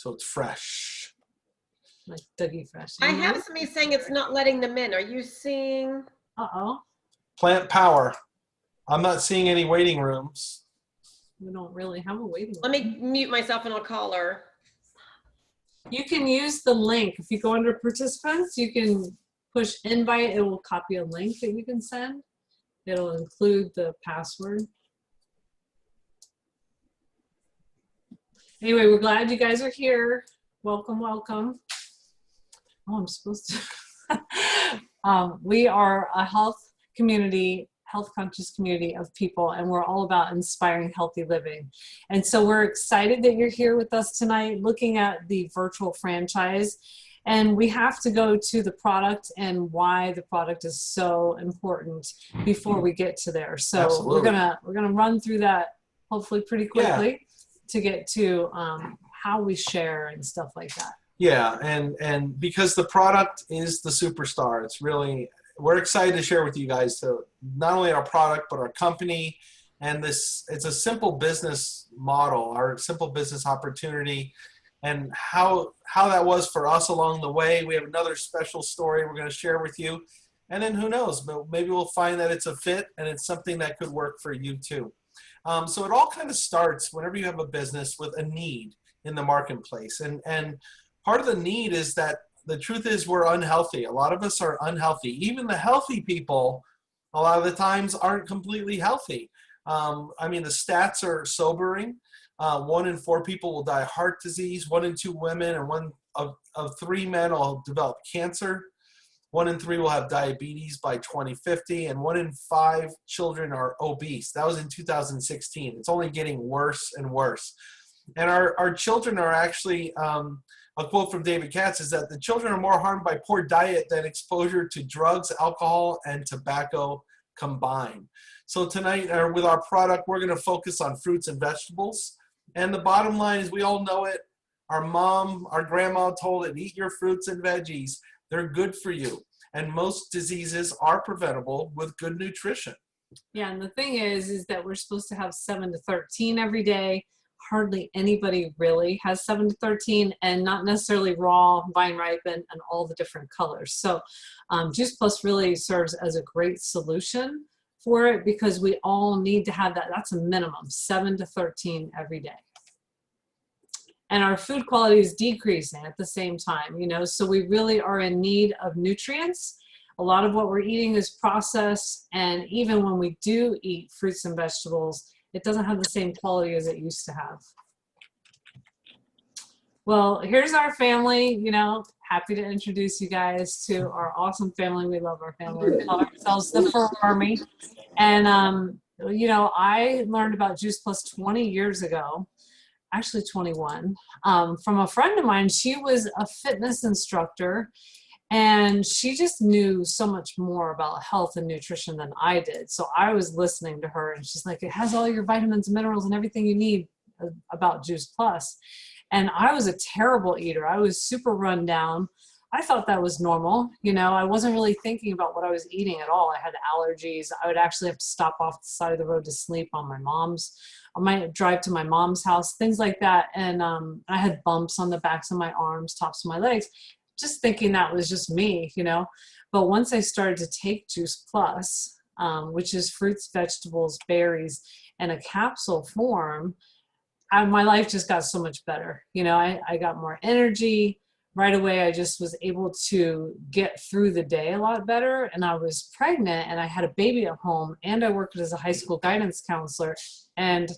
So it's fresh. Like Dougie Fresh. I have somebody saying it's not letting them in. Are you seeing? Uh-oh. Plant Power. I'm not seeing any waiting rooms. We don't really have a waiting room. Let me mute myself and I'll call her. You can use the link. If you go under participants, you can push invite. It will copy a link that you can send. It'll include the password. Anyway, we're glad you guys are here. Welcome, welcome. Oh, I'm supposed to. We are a health community, health conscious community of people, and we're all about inspiring healthy living. And so we're excited that you're here with us tonight looking at the virtual franchise. And we have to go to the product and why the product is so important before we get to there. So Absolutely. we're gonna run through that hopefully pretty quickly to get to how we share and stuff like that. Yeah, and because the product is the superstar, it's really, we're excited to share with you guys not only our product but our company, and it's a simple business model, our simple business opportunity, and how that was for us along the way. We have another special story we're going to share with you, and then who knows, but maybe we'll find that it's a fit and it's something that could work for you too. So it all kind of starts whenever you have a business with a need in the marketplace, and part of the need is that the truth is we're unhealthy. A lot of us are unhealthy. Even the healthy people, a lot of the times, aren't completely healthy. I mean, the stats are sobering. 1 in 4 people will die of heart disease. 1 in 2 women and 1 of 3 men will develop cancer. 1 in 3 will have diabetes by 2050, and 1 in 5 children are obese. That was in 2016. It's only getting worse and worse. And our children are actually, a quote from David Katz is that the children are more harmed by poor diet than exposure to drugs, alcohol, and tobacco combined. So tonight, with our product, we're going to focus on fruits and vegetables. And the bottom line is, we all know it. Our mom, our grandma told it, eat your fruits and veggies. They're good for you. And most diseases are preventable with good nutrition. Yeah, and the thing is that we're supposed to have 7 to 13 every day. Hardly anybody really has 7 to 13, and not necessarily raw, vine ripened, and all the different colors. So Juice Plus really serves as a great solution for it, because we all need to have that. That's a minimum, 7 to 13 every day. And our food quality is decreasing at the same time, you know, so we really are in need of nutrients. A lot of what we're eating is processed, and even when we do eat fruits and vegetables, it doesn't have the same quality as it used to have. Well, here's our family, you know, happy to introduce you guys to our awesome family. We love our family. We call ourselves the Fur Army. And, you know, I learned about Juice Plus 20 years ago, actually 21, from a friend of mine. She was a fitness instructor, and she just knew so much more about health and nutrition than I did. So I was listening to her, and she's like, it has all your vitamins and minerals and everything you need about Juice Plus. And I was a terrible eater. I was super run down. I thought that was normal. You know, I wasn't really thinking about what I was eating at all. I had allergies. I would actually have to stop off the side of the road to sleep on I might drive to my mom's house, things like that. And I had bumps on the backs of my arms, tops of my legs, just thinking that was just me, you know. But once I started to take Juice Plus, which is fruits, vegetables, berries, in a capsule form, my life just got so much better. You know, I got more energy. Right away, I just was able to get through the day a lot better. And I was pregnant, and I had a baby at home, and I worked as a high school guidance counselor. And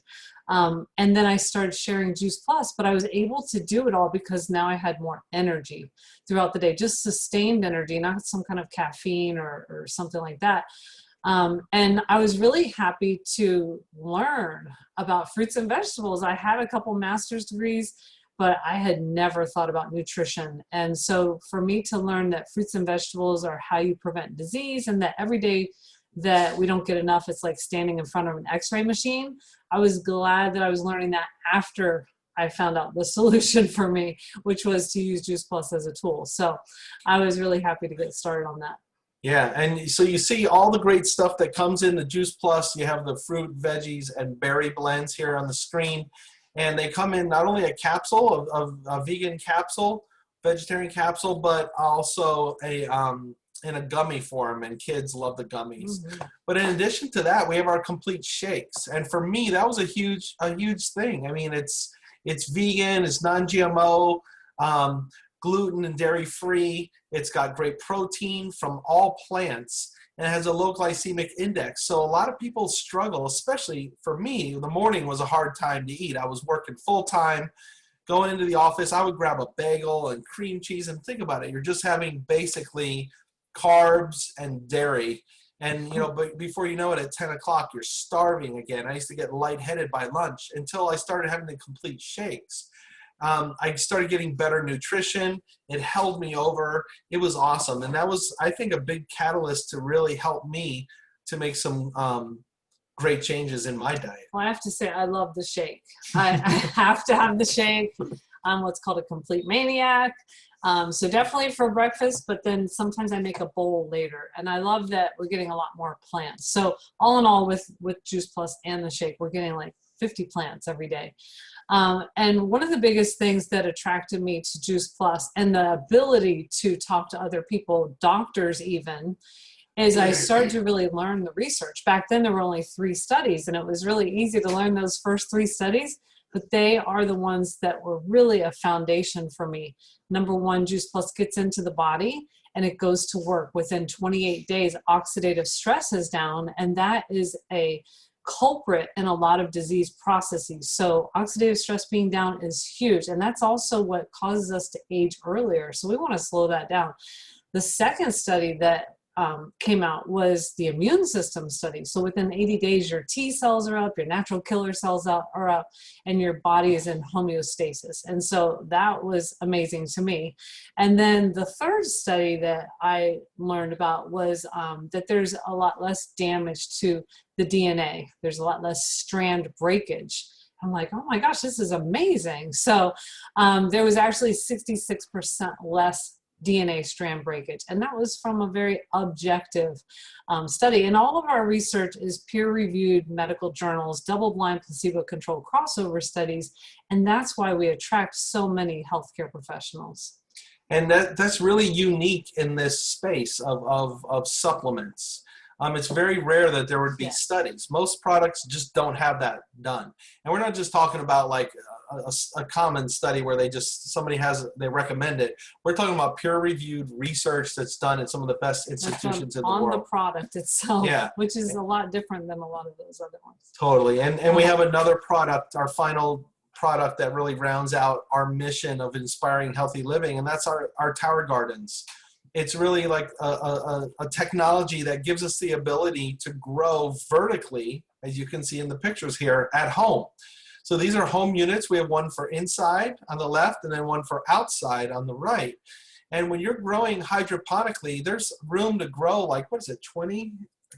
then I started sharing Juice Plus, but I was able to do it all because now I had more energy throughout the day, just sustained energy, not some kind of caffeine or something like that. And I was really happy to learn about fruits and vegetables. I had a couple master's degrees, but I had never thought about nutrition. And so for me to learn that fruits and vegetables are how you prevent disease, and that every day that we don't get enough, it's like standing in front of an x-ray machine. I was glad that I was learning that after I found out the solution for me, which was to use Juice Plus as a tool. So I was really happy to get started on that. Yeah, and so you see all the great stuff that comes in the Juice Plus. You have the fruit, veggies, and berry blends here on the screen. And they come in not only a capsule, a vegan capsule, vegetarian capsule, but also in a gummy form, and kids love the gummies. But in addition to that, we have our complete shakes. And for me, that was a huge thing. I mean, it's vegan, it's non-GMO, gluten and dairy free. It's got great protein from all plants, and it has a low glycemic index. So a lot of people struggle, especially for me. The morning was a hard time to eat. I was working full time. Going into the office, I would grab a bagel and cream cheese, and think about it. You're just having basically carbs and dairy. And, but before you know it, at 10 o'clock, you're starving again. I used to get lightheaded by lunch until I started having the complete shakes. I started getting better nutrition. It held me over. It was awesome. And that was, I think, a big catalyst to really help me to make some great changes in my diet. Well, I have to say, I love the shake. I have to have the shake. I'm what's called a complete maniac. So definitely for breakfast, but then sometimes I make a bowl later. And I love that we're getting a lot more plants. So all in all, with Juice Plus and the shake, we're getting like 50 plants every day. And one of the biggest things that attracted me to Juice Plus and the ability to talk to other people, doctors even, is I started to really learn the research. Back then, there were only 3 studies, and it was really easy to learn those first 3 studies, but they are the ones that were really a foundation for me. Number 1, Juice Plus gets into the body, and it goes to work. Within 28 days, oxidative stress is down, and that is a culprit in a lot of disease processes. So oxidative stress being down is huge, and that's also what causes us to age earlier. So we want to slow that down. The second study that came out was the immune system study. So within 80 days, your T cells are up, your natural killer cells are up, and your body is in homeostasis. And so that was amazing to me. And then the third study that I learned about was that there's a lot less damage to the DNA. There's a lot less strand breakage. I'm like, oh my gosh, this is amazing. So there was actually 66% less DNA strand breakage. And that was from a very objective study. And all of our research is peer-reviewed medical journals, double-blind, placebo-controlled crossover studies. And that's why we attract so many healthcare professionals. And that's really unique in this space of supplements. It's very rare that there would be studies. Most products just don't have that done. And we're not just talking about like a common study where they recommend it. We're talking about peer-reviewed research that's done at some of the best institutions in the world. On the product itself, yeah. Which is a lot different than a lot of those other ones. Totally. And we have another product, our final product that really rounds out our mission of inspiring healthy living, and that's our Tower Gardens. It's really like a technology that gives us the ability to grow vertically, as you can see in the pictures here, at home. So these are home units. We have one for inside on the left and then one for outside on the right. And when you're growing hydroponically, there's room to grow like, 28?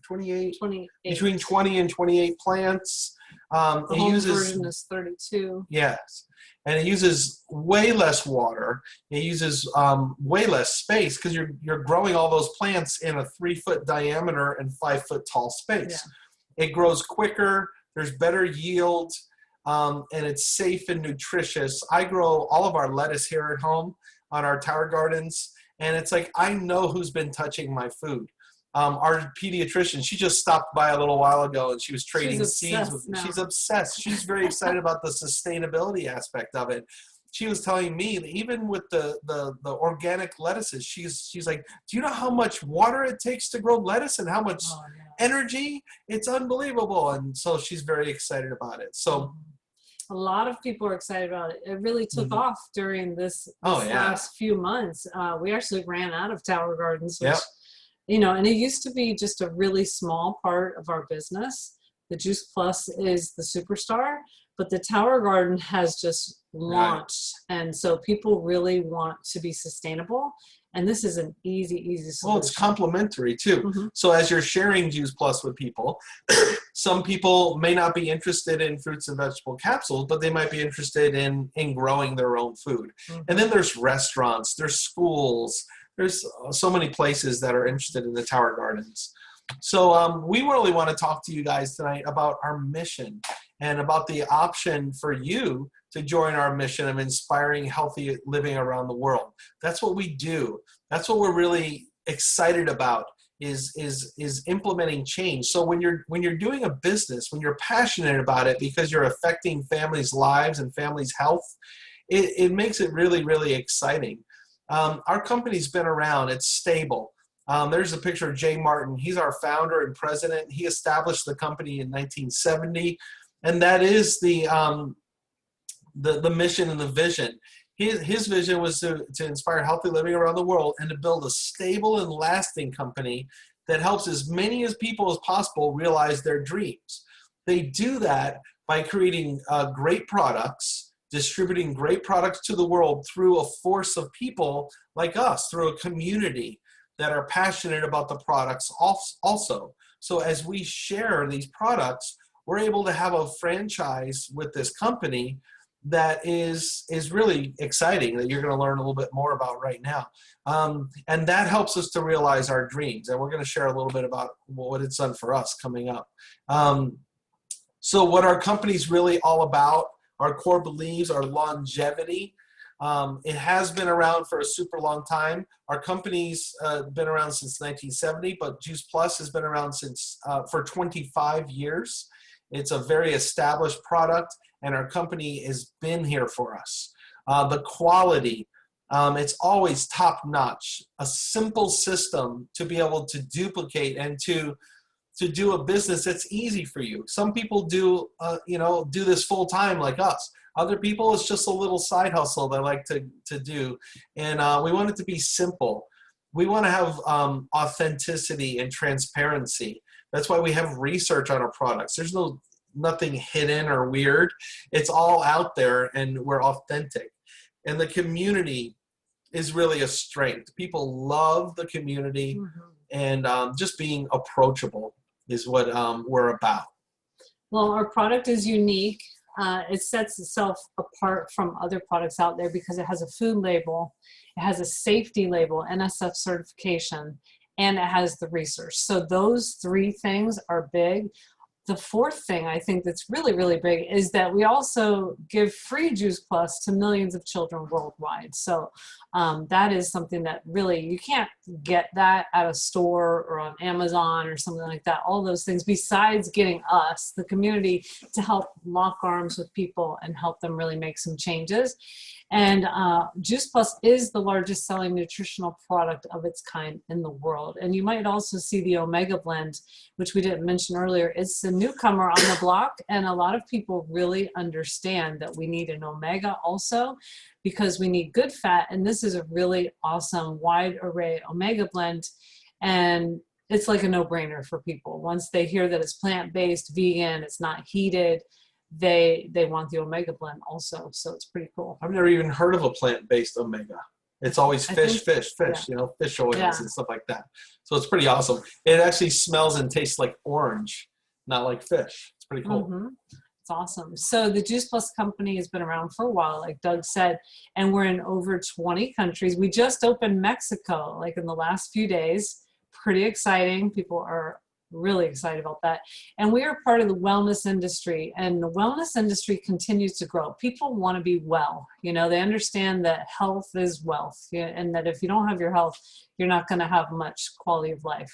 28. Between 20 and 28 plants. The home version is 32. Yes. And it uses way less water. It uses way less space because you're growing all those plants in a 3-foot diameter and 5-foot tall space. Yeah. It grows quicker. There's better yield, and it's safe and nutritious. I grow all of our lettuce here at home on our Tower Gardens, and it's like I know who's been touching my food. Our pediatrician, she just stopped by a little while ago and she was trading seeds with me. She's obsessed. She's very excited about the sustainability aspect of it. She was telling me that even with the organic lettuces, she's like, do you know how much water it takes to grow lettuce and how much energy? It's unbelievable. And so she's very excited about it. So a lot of people are excited about it. It really took off during this last few months. We actually ran out of Tower Gardens, which and it used to be just a really small part of our business. The Juice Plus is the superstar, but the Tower Garden has just launched. Right. And so people really want to be sustainable. And this is an easy solution. Well, it's complementary too. Mm-hmm. So as you're sharing Juice Plus with people, some people may not be interested in fruits and vegetable capsules, but they might be interested in growing their own food. Mm-hmm. And then there's restaurants, there's schools, there's so many places that are interested in the Tower Gardens. So we really want to talk to you guys tonight about our mission. and about the option for you to join our mission of inspiring healthy living around the world. That's what we do. That's what we're really excited about, is implementing change. So when you're doing a business, when you're passionate about it because you're affecting families' lives and families' health, it makes it really, really exciting. Our company's been around. It's stable. There's a picture of Jay Martin. He's our founder and president. He established the company in 1970, and that is the mission and the vision. His vision was to inspire healthy living around the world and to build a stable and lasting company that helps as many as people as possible realize their dreams. They do that by creating great products, distributing great products to the world through a force of people like us, through a community that are passionate about the products also. So as we share these products, we're able to have a franchise with this company that is really exciting, that you're going to learn a little bit more about right now. And that helps us to realize our dreams. And we're going to share a little bit about what it's done for us coming up. So what our company's really all about, our core beliefs, our longevity. It has been around for a super long time. Our company's been around since 1970, but Juice Plus has been around since for 25 years. It's a very established product, and our company has been here for us. The quality, it's always top notch. A simple system to be able to duplicate and to do a business that's easy for you. Some people do this full time like us. Other people, it's just a little side hustle they like to do. And we want it to be simple. We want to have authenticity and transparency. That's why we have research on our products. There's nothing hidden or weird. It's all out there, and we're authentic. And the community is really a strength. People love the community, and just being approachable is what we're about. Well, our product is unique. It sets itself apart from other products out there because it has a food label, it has a safety label, NSF certification, and it has the research. So those three things are big. The fourth thing I think that's really, really big is that we also give free Juice Plus to millions of children worldwide. So that is something that really, you can't get that at a store or on Amazon or something like that. All those things, besides getting us, the community, to help lock arms with people and help them really make some changes. And Juice Plus is the largest selling nutritional product of its kind in the world. And you might also see the Omega Blend, which we didn't mention earlier. It's a newcomer on the block, and a lot of people really understand that we need an Omega also because we need good fat. And this is a really awesome wide array Omega Blend. And it's like a no-brainer for people. Once they hear that it's plant-based, vegan, it's not heated, they want the Omega Blend also. So it's pretty cool. I've never even heard of a plant-based Omega. It's always fish, yeah. Fish oils and stuff like that. So it's pretty awesome. It actually smells and tastes like orange, not like fish. It's pretty cool. It's awesome. So the Juice Plus company has been around for a while, like Doug said, and we're in over 20 countries. We just opened Mexico, like in the last few days. Pretty exciting. People are really excited about that. And we are part of the wellness industry, and the wellness industry continues to grow. People want to be well. They understand that health is wealth, and that if you don't have your health, you're not going to have much quality of life,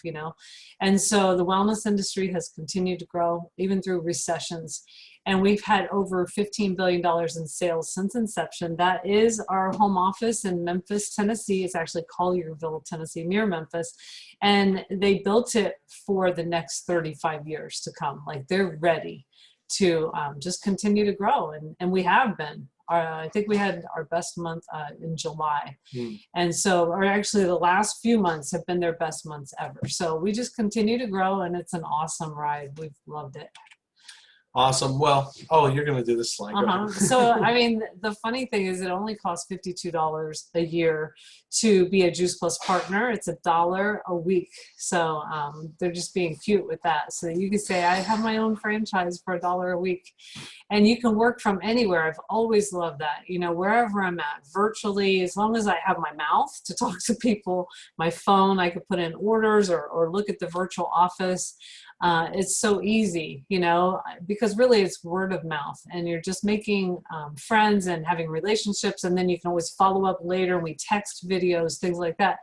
And so the wellness industry has continued to grow even through recessions. And we've had over $15 billion in sales since inception. That is our home office in Memphis, Tennessee. It's actually Collierville, Tennessee, near Memphis. And they built it for the next 35 years to come. Like, they're ready to just continue to grow. And we have been. I think we had our best month in July. And so, or actually the last few months have been their best months ever. So we just continue to grow, and it's an awesome ride. We've loved it. Awesome. Well, you're going to do this slide. So, I mean, the funny thing is it only costs $52 a year to be a Juice Plus partner. It's $1 a week. So they're just being cute with that. So you can say, I have my own franchise for $1 a week. And you can work from anywhere. I've always loved that, wherever I'm at, virtually, as long as I have my mouth to talk to people, my phone, I could put in orders or look at the virtual office. It's so easy, you know, because really it's word of mouth, and you're just making friends and having relationships, and then you can always follow up later. We text videos, things like that.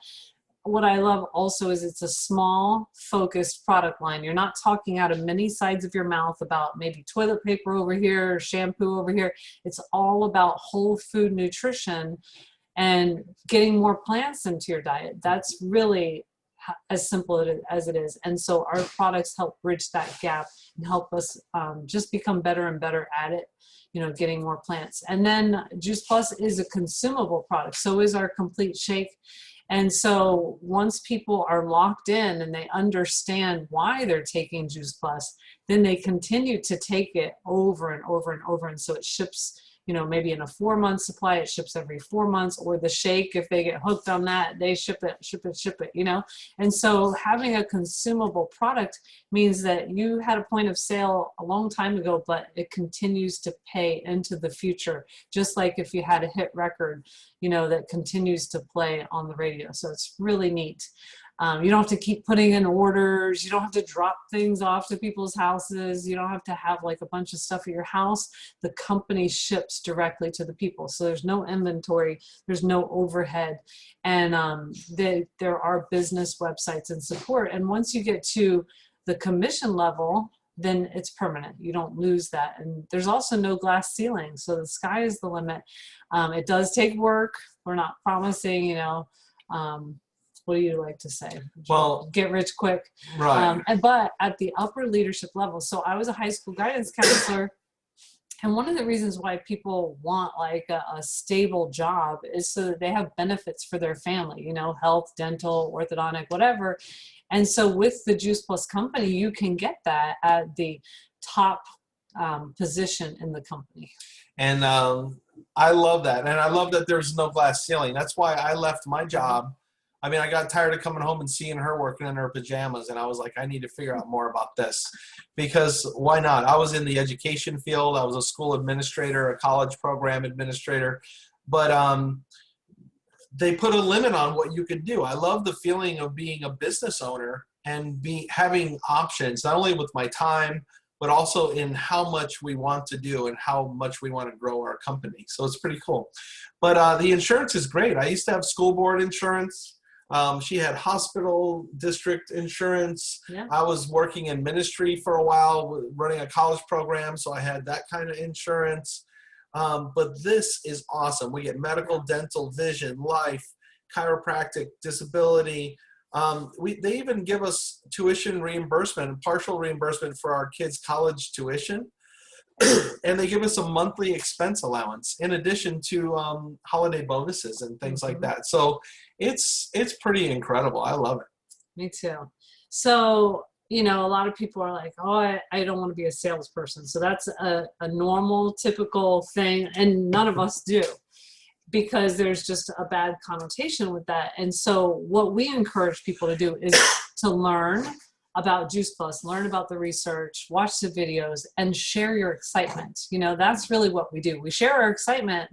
What I love also is it's a small, focused product line. You're not talking out of many sides of your mouth about maybe toilet paper over here, or shampoo over here. It's all about whole food nutrition and getting more plants into your diet. That's really as simple as it is. And so our products help bridge that gap and help us just become better and better at it, you know, getting more plants. And then Juice Plus is a consumable product. So is our complete shake. And so once people are locked in and they understand why they're taking Juice Plus, then they continue to take it over and over and over. And so it ships, you know, maybe in a 4-month supply, it ships every 4 months, or the shake, if they get hooked on that, they ship it, you know? And so having a consumable product means that you had a point of sale a long time ago, but it continues to pay into the future. Just like if you had a hit record, you know, that continues to play on the radio. So it's really neat. You don't have to keep putting in orders. You don't have to drop things off to people's houses. You don't have to have like a bunch of stuff at your house. The company ships directly to the people. So there's no inventory, there's no overhead. And there are business websites and support. And once you get to the commission level, then it's permanent. You don't lose that. And there's also no glass ceiling. So the sky is the limit. It does take work. We're not promising, you know, what do you like to say? Well, get rich quick. right. But at the upper leadership level, so I was a high school guidance counselor. And one of the reasons why people want like a stable job is so that they have benefits for their family, you know, health, dental, orthodontic, whatever. And so with the Juice Plus company, you can get that at the top position in the company. And I love that. And I love that there's no glass ceiling. That's why I left my job. I mean, I got tired of coming home and seeing her working in her pajamas, and I was like, I need to figure out more about this, because why not? I was in the education field. I was a school administrator, a college program administrator, but they put a limit on what you could do. I love the feeling of being a business owner and having options, not only with my time, but also in how much we want to do and how much we want to grow our company. So it's pretty cool. But the insurance is great. I used to have school board insurance. She had hospital district insurance. Yeah. I was working in ministry for a while, running a college program, so I had that kind of insurance. But this is awesome. We get medical, dental, vision, life, chiropractic, disability. They even give us tuition reimbursement, partial reimbursement for our kids' college tuition. And they give us a monthly expense allowance in addition to holiday bonuses and things like that. So it's pretty incredible. I love it. Me too. So, you know, a lot of people are like, oh, I don't want to be a salesperson. So that's a normal, typical thing. And none of us do, because there's just a bad connotation with that. And so what we encourage people to do is to learn about Juice Plus, learn about the research, watch the videos, and share your excitement. You know, that's really what we do. We share our excitement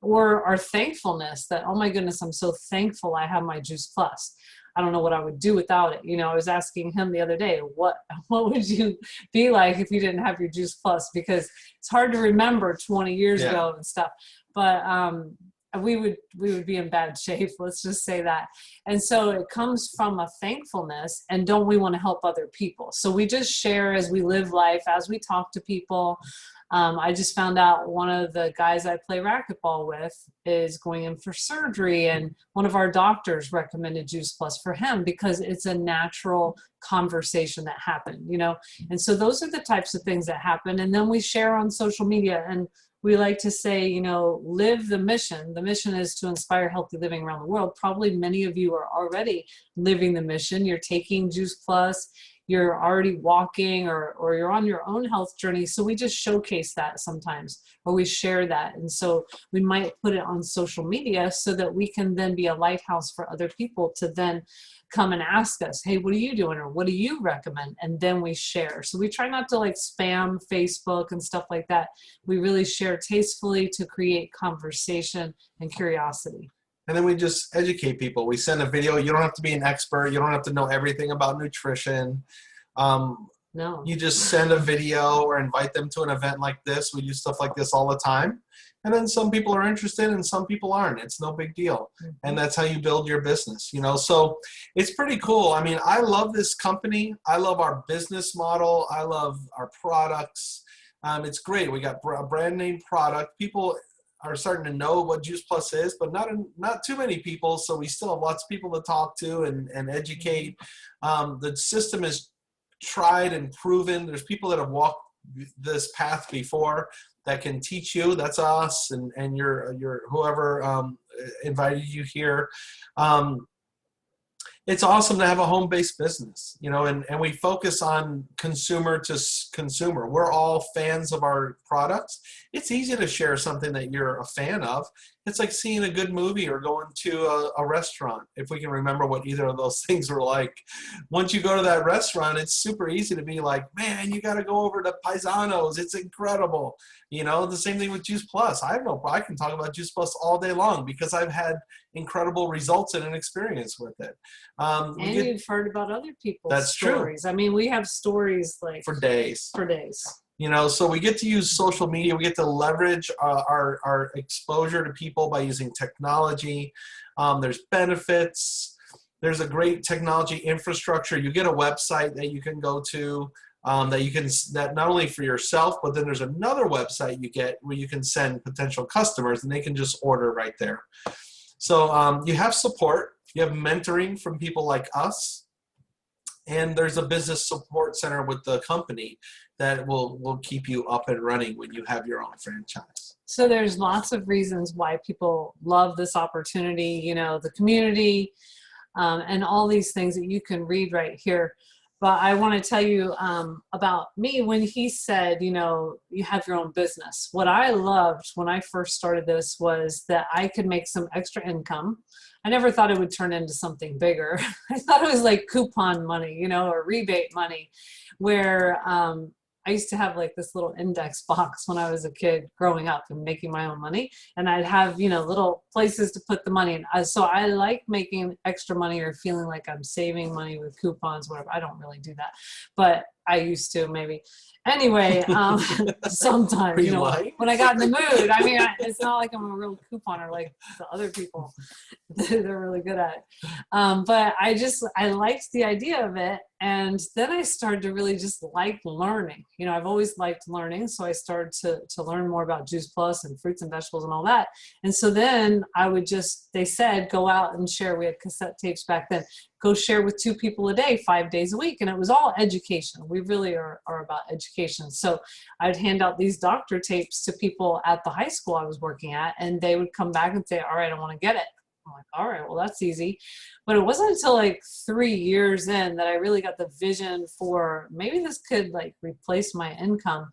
or our thankfulness that, oh my goodness, I'm so thankful I have my Juice Plus. I don't know what I would do without it. You know, I was asking him the other day, what would you be like if you didn't have your Juice Plus? Because it's hard to remember 20 years ago and stuff. But we would be in bad shape, let's just say that. And so it comes from a thankfulness, and don't we want to help other people? So we just share as we live life, as we talk to people. I just found out one of the guys I play racquetball with is going in for surgery, and one of our doctors recommended Juice Plus for him because it's a natural conversation that happened, you know? And so those are the types of things that happen. And then we share on social media, and we like to say, you know, live the mission. The mission is to inspire healthy living around the world. Probably many of you are already living the mission. You're taking Juice Plus, you're already walking, or you're on your own health journey. So we just showcase that sometimes, or we share that. And so we might put it on social media so that we can then be a lighthouse for other people to then come and ask us, hey, what are you doing? Or what do you recommend? And then we share. So we try not to like spam Facebook and stuff like that. We really share tastefully to create conversation and curiosity. And then we just educate people. We send a video. You don't have to be an expert. You don't have to know everything about nutrition. No. You just send a video or invite them to an event like this. We do stuff like this all the time. And then some people are interested and some people aren't. It's no big deal. And that's how you build your business, you know? So it's pretty cool. I mean, I love this company. I love our business model. I love our products. It's great. We got a brand name product. People are starting to know what Juice Plus is, but not too many people. So we still have lots of people to talk to and educate. The system is tried and proven. There's people that have walked this path before that can teach you. That's us and your whoever invited you here. It's awesome to have a home-based business, you know, and we focus on consumer to consumer. We're all fans of our products. It's easy to share something that you're a fan of. It's like seeing a good movie or going to a restaurant, if we can remember what either of those things were like. Once you go to that restaurant, it's super easy to be like, man, you got to go over to Paisanos. It's incredible. You know, the same thing with Juice Plus. I can talk about Juice Plus all day long because I've had incredible results and an experience with it. And you've heard about other people's That's stories. true. I mean, we have stories like For days. For days. You know, so we get to use social media. We get to leverage our exposure to people by using technology. There's benefits. There's a great technology infrastructure. You get a website that you can go to that not only for yourself, but then there's another website you get where you can send potential customers and they can just order right there. So you have support. You have mentoring from people like us. And there's a business support center with the company that will keep you up and running when you have your own franchise. So there's lots of reasons why people love this opportunity, you know, the community, and all these things that you can read right here. But I want to tell you about me when he said, you know, you have your own business. What I loved when I first started this was that I could make some extra income. I never thought it would turn into something bigger. I thought it was like coupon money, you know, or rebate money, where I used to have like this little index box when I was a kid growing up and making my own money. And I'd have, you know, little places to put the money in. So I like making extra money or feeling like I'm saving money with coupons, whatever. I don't really do that, but I used to maybe. Anyway, sometimes, you know, when I got in the mood, I mean, it's not like I'm a real couponer like the other people. They're really good at it. But I liked the idea of it. And then I started to really just like learning. You know, I've always liked learning. So I started to learn more about Juice Plus and fruits and vegetables and all that. And so then they said, go out and share. We had cassette tapes back then. Go share with 2 people a day, 5 days a week. And it was all education. We really are about education. So I'd hand out these doctor tapes to people at the high school I was working at, and they would come back and say, all right, I want to get it. I'm like, all right, well, that's easy. But it wasn't until like 3 years in that I really got the vision for maybe this could like replace my income.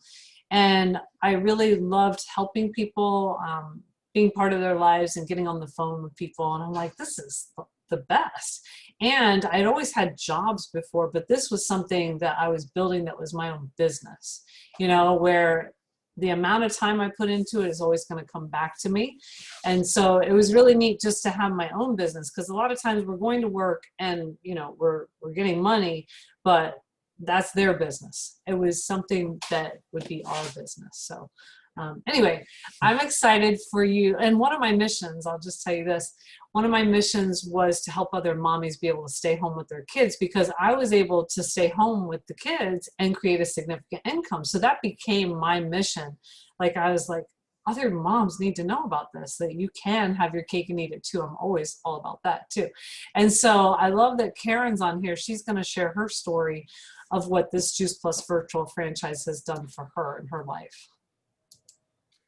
And I really loved helping people, being part of their lives and getting on the phone with people. And I'm like, this is the best. And I'd always had jobs before, but this was something that I was building that was my own business, you know, where the amount of time I put into it is always going to come back to me. And so it was really neat just to have my own business, because a lot of times we're going to work and, you know, we're getting money, but that's their business. It was something that would be our business. So anyway, I'm excited for you. And one of my missions, I'll just tell you this, one of my missions was to help other mommies be able to stay home with their kids, because I was able to stay home with the kids and create a significant income. So that became my mission. Like I was like, other moms need to know about this, that you can have your cake and eat it too. I'm always all about that too. And so I love that Karen's on here. She's going to share her story of what this Juice Plus virtual franchise has done for her in her life.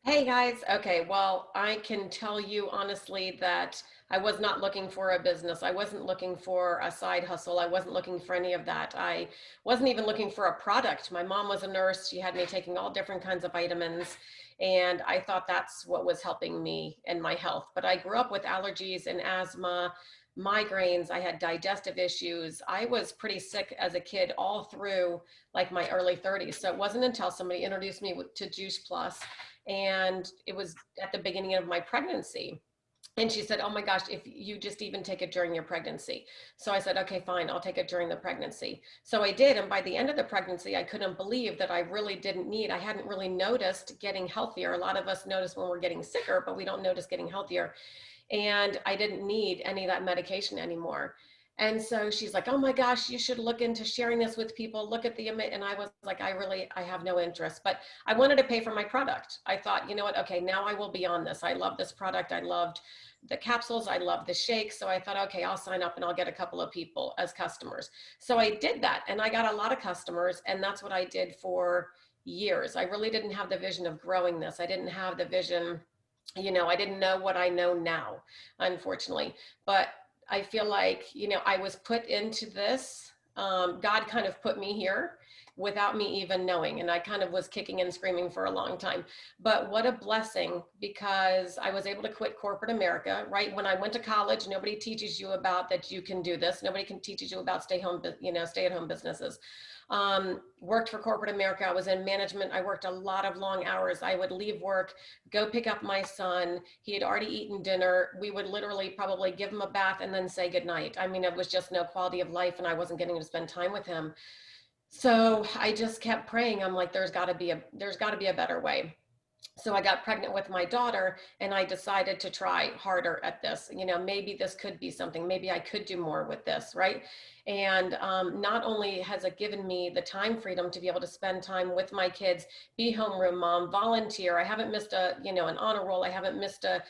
Hey guys. Okay, well, I can tell you honestly that I was not looking for a business. I wasn't looking for a side hustle. I wasn't looking for any of that. I wasn't even looking for a product. My mom was a nurse. She had me taking all different kinds of vitamins, and I thought that's what was helping me and my health. But I grew up with allergies and asthma, migraines. I had digestive issues. I was pretty sick as a kid all through like my early 30s. So it wasn't until somebody introduced me to Juice Plus, and it was at the beginning of my pregnancy. And she said, oh my gosh, if you just even take it during your pregnancy. So I said, okay, fine, I'll take it during the pregnancy. So I did. And by the end of the pregnancy, I couldn't believe that I really didn't need, I hadn't really noticed getting healthier. A lot of us notice when we're getting sicker, but we don't notice getting healthier. And I didn't need any of that medication anymore. And so she's like, oh my gosh, you should look into sharing this with people. Look at the image. And I was like, I have no interest, but I wanted to pay for my product. I thought, you know what? Okay, now I will be on this. I love this product. I loved the capsules. I love the shakes. So I thought, okay, I'll sign up and I'll get a couple of people as customers. So I did that and I got a lot of customers, and that's what I did for years. I really didn't have the vision of growing this. I didn't have the vision, you know, I didn't know what I know now, unfortunately, but I feel like, you know, I was put into this. God kind of put me here without me even knowing. And I kind of was kicking and screaming for a long time. But what a blessing, because I was able to quit corporate America, right? When I went to college, nobody teaches you about that you can do this. Nobody can teach you about stay at home businesses. Worked for corporate America. I was in management. I worked a lot of long hours. I would leave work, go pick up my son. He had already eaten dinner. We would literally probably give him a bath and then say goodnight. I mean, it was just no quality of life, and I wasn't getting to spend time with him. So I just kept praying. I'm like, there's got to be a better way. So I got pregnant with my daughter, and I decided to try harder at this. You know, maybe this could be something. Maybe I could do more with this, right? And not only has it given me the time freedom to be able to spend time with my kids, be homeroom mom, volunteer. I haven't missed an honor roll. I haven't missed a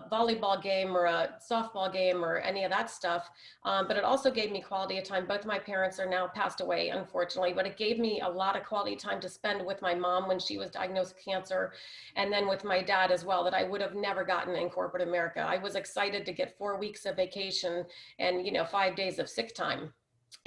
volleyball game or a softball game or any of that stuff. But it also gave me quality of time. Both my parents are now passed away, unfortunately, but it gave me a lot of quality time to spend with my mom when she was diagnosed with cancer, and then with my dad as well, that I would have never gotten in corporate America. I was excited to get 4 weeks of vacation and, 5 days of sick time,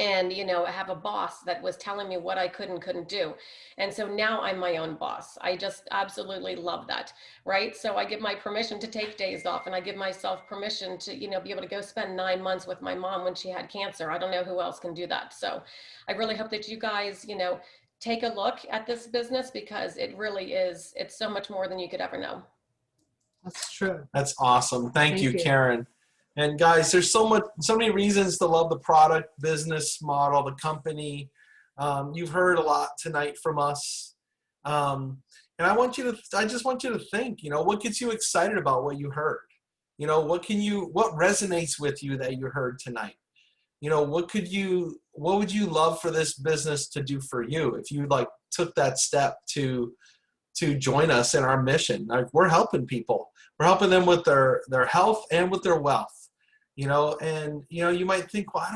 and have a boss that was telling me what I could and couldn't do. And so now I'm my own boss. I just absolutely love that, right? So I give my permission to take days off, and I give myself permission to be able to go spend 9 months with my mom when she had cancer. I don't know who else can do that. So I really hope that you guys take a look at this business, because it really is, it's so much more than you could ever know. That's true. That's awesome. Thank you, you. Karen. And guys, there's so many reasons to love the product, business model, the company. You've heard a lot tonight from us. And I just want you to think, what gets you excited about what you heard? What resonates with you that you heard tonight? What would you love for this business to do for you if you took that step to join us in our mission? We're helping people. We're helping them with their health and with their wealth. And you might think, well, I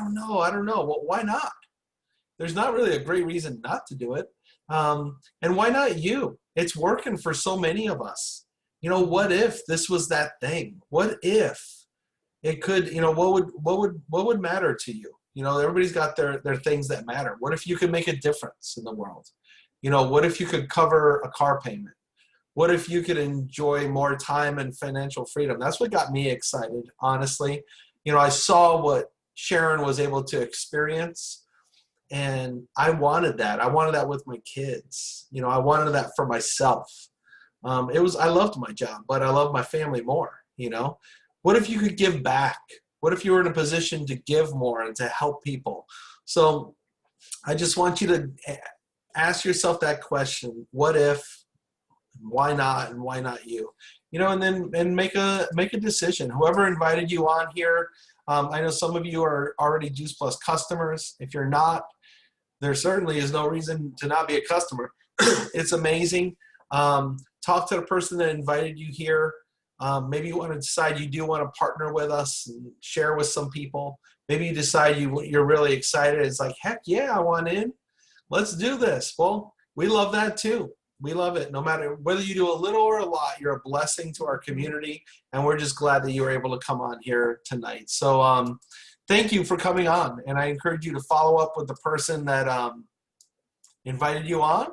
don't know. Well, why not? There's not really a great reason not to do it. And why not you? It's working for so many of us. What if this was that thing? What if it could, what would matter to you? Everybody's got their things that matter. What if you could make a difference in the world? What if you could cover a car payment? What if you could enjoy more time and financial freedom? That's what got me excited, honestly. I saw what Sharon was able to experience, and I wanted that. I wanted that with my kids. I wanted that for myself. I loved my job, but I love my family more. What if you could give back? What if you were in a position to give more and to help people? So I just want you to ask yourself that question: what if? Why not? And why not you? And make a decision. Whoever invited you on here, I know some of you are already Juice Plus customers. If you're not, there certainly is no reason to not be a customer. It's amazing. Talk to the person that invited you here. Maybe you want to decide you do want to partner with us and share with some people. Maybe you decide you're really excited. It's like, heck yeah, I want in. Let's do this. Well, we love that too. We love it. No matter whether you do a little or a lot, you're a blessing to our community, and we're just glad that you were able to come on here tonight. So thank you for coming on, and I encourage you to follow up with the person that invited you on.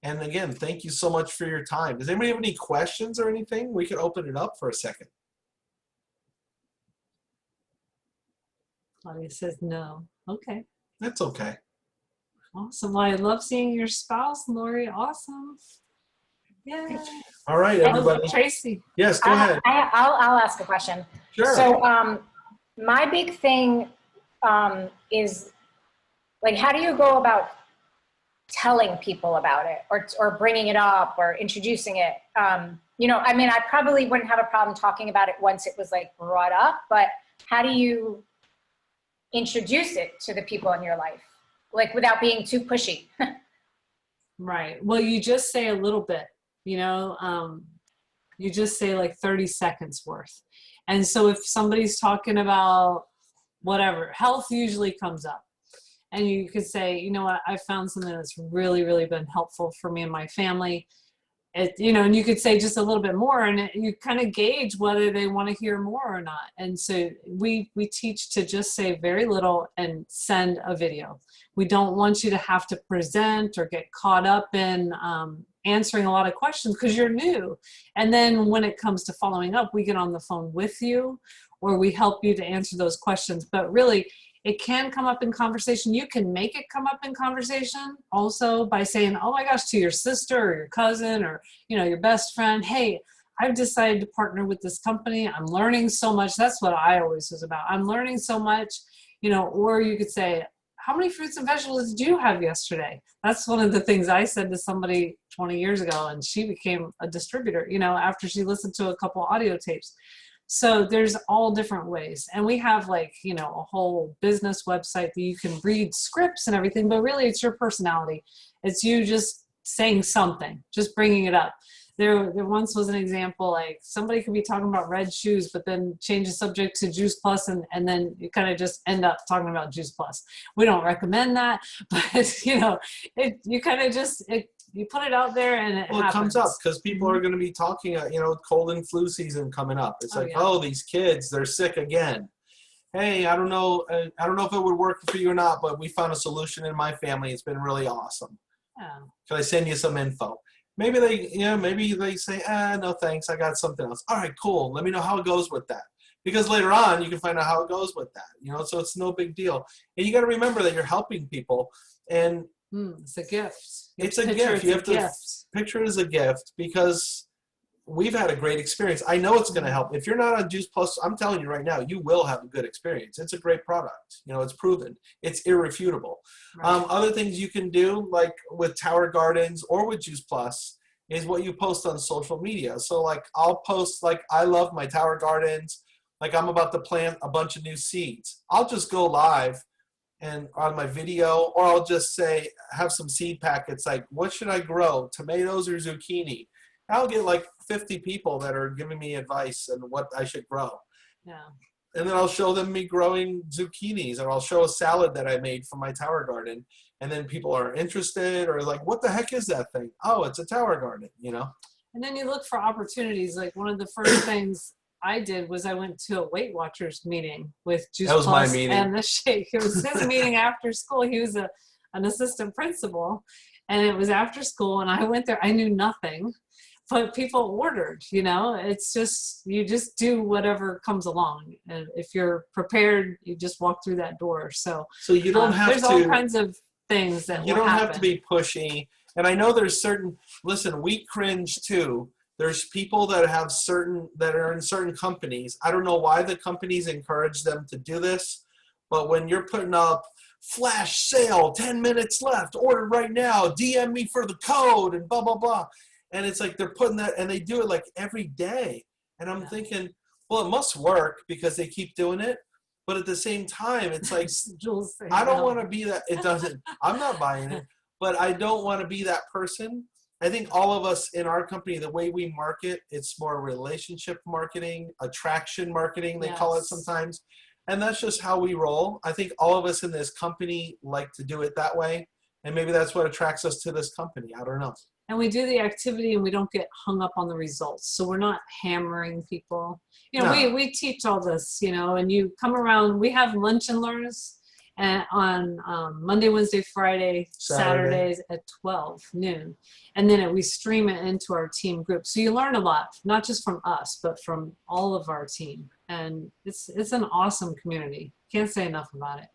And again, thank you so much for your time. Does anybody have any questions or anything? We can open it up for a second. Claudia says no. Okay. That's okay. Awesome. Well, I love seeing your spouse, Lori. Awesome. Yeah. All right, Oh, everybody. Tracy. Yes, go ahead. I'll ask a question. Sure. So my big thing is, like, how do you go about telling people about it, or bringing it up or introducing it? You know, I mean, I probably wouldn't have a problem talking about it once it was like brought up, but how do you introduce it to the people in your life, like without being too pushy? Right. Well, you just say a little bit, you know, you just say like 30 seconds worth. And so if somebody's talking about whatever, health usually comes up. And you could say, you know what, I found something that's really, really been helpful for me and my family. You know, and you could say just a little bit more, and you kind of gauge whether they want to hear more or not. And so we teach to just say very little and send a video. We don't want you to have to present or get caught up in answering a lot of questions because you're new. And then when it comes to following up, we get on the phone with you, or we help you to answer those questions. But really, it can come up in conversation. You can make it come up in conversation also by saying, oh my gosh, to your sister or your cousin or, you know, your best friend, hey, I've decided to partner with this company. I'm learning so much. That's what I always was about. I'm learning so much, you know. Or you could say, how many fruits and vegetables did you have yesterday? That's one of the things I said to somebody 20 years ago, and she became a distributor, you know, after she listened to a couple audio tapes. So there's all different ways. And we have, like, you know, a whole business website that you can read scripts and everything, but really it's your personality. It's you just saying something, just bringing it up. There once was an example, like somebody could be talking about red shoes, but then change the subject to Juice Plus, and then you kind of just end up talking about Juice Plus. We don't recommend that, but you know, you kind of just, you put it out there and it happens. It comes up because people are going to be talking, you know, cold and flu season coming up. It's like, oh, these kids, they're sick again. Hey, I don't know if it would work for you or not, but we found a solution in my family. It's been really awesome. Yeah. Can I send you some info? Maybe they say, no thanks, I got something else. All right, cool. Let me know how it goes with that. Because later on, you can find out how it goes with that. You know, so it's no big deal. And you got to remember that you're helping people, and it's a gift. It's a gift. You have to picture it as a gift, because we've had a great experience. I know it's going to help. If you're not on Juice Plus, I'm telling you right now, you will have a good experience. It's a great product. You know, it's proven. It's irrefutable. Right. Other things you can do, like with Tower Gardens or with Juice Plus, is what you post on social media. So, like, I'll post, like, I love my Tower Gardens. Like, I'm about to plant a bunch of new seeds. I'll just go live and on my video, or I'll just say, have some seed packets, like, what should I grow, tomatoes or zucchini? I'll get like 50 people that are giving me advice on what I should grow. Yeah. And then I'll show them me growing zucchinis, or I'll show a salad that I made from my Tower Garden. And then people are interested, or like, what the heck is that thing? Oh, it's a Tower Garden, you know? And then you look for opportunities. Like, one of the first things I did was I went to a Weight Watchers meeting with Juice Plus my meeting. and the Shake. It was his meeting after school. He was an assistant principal, and it was after school, and I went there. I knew nothing, but people ordered, you know. It's just, you just do whatever comes along. And if you're prepared, you just walk through that door. So you don't have there's to, all kinds of things that you will don't happen. have to be pushy. And I know there's certain, listen, we cringe too. There's people that are in certain companies. I don't know why the companies encourage them to do this, but when you're putting up flash sale, 10 minutes left, order right now, DM me for the code, and blah, blah, blah. And it's like they're putting that, and they do it like every day. And I'm thinking, well, it must work because they keep doing it. But at the same time, it's like, I don't want to be that. It doesn't, I'm not buying it, but I don't want to be that person. I think all of us in our company, the way we market, it's more relationship marketing, attraction marketing, they call it sometimes. And that's just how we roll. I think all of us in this company like to do it that way. And maybe that's what attracts us to this company. I don't know. And we do the activity and we don't get hung up on the results. So we're not hammering people. You know, we teach all this, you know, and you come around, we have lunch and learns on Monday, Wednesday, Friday, Saturdays at 12 noon. And then we stream it into our team group. So you learn a lot, not just from us, but from all of our team. And it's an awesome community. Can't say enough about it.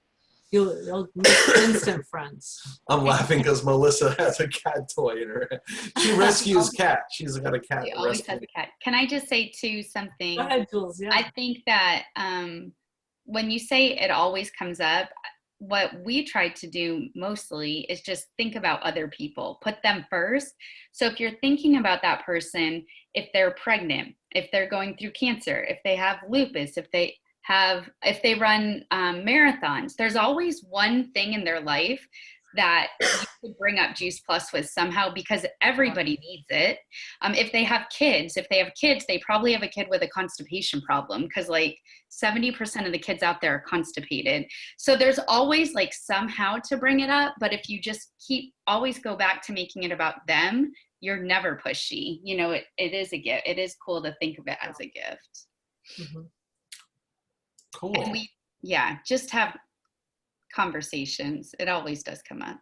You'll make instant friends. I'm laughing because Melissa has a cat toy in her hand. She rescues cats. She's got a cat. She to always rescue. has a cat. Can I just say too something? Go ahead, Jules. Yeah. I think that when you say it always comes up, what we try to do mostly is just think about other people, put them first. So if you're thinking about that person, if they're pregnant, if they're going through cancer, if they have lupus, if they run marathons, there's always one thing in their life that you could bring up Juice Plus with somehow, because everybody needs it. If they have kids, they probably have a kid with a constipation problem, because like 70% of the kids out there are constipated. So there's always like somehow to bring it up, but if you just always go back to making it about them, you're never pushy. You know, it is a gift. It is cool to think of it as a gift. Mm-hmm. Cool. And just have conversations. It always does come up.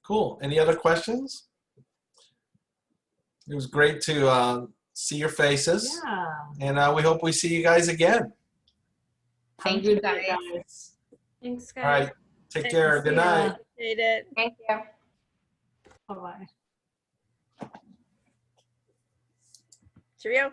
Cool. Any other questions? It was great to see your faces. Yeah. And we hope we see you guys again. Thank Have a you, good day, guys. Thanks, guys. All right. Take care. Good night. Appreciate it. Thank you. Bye-bye. Cheerio.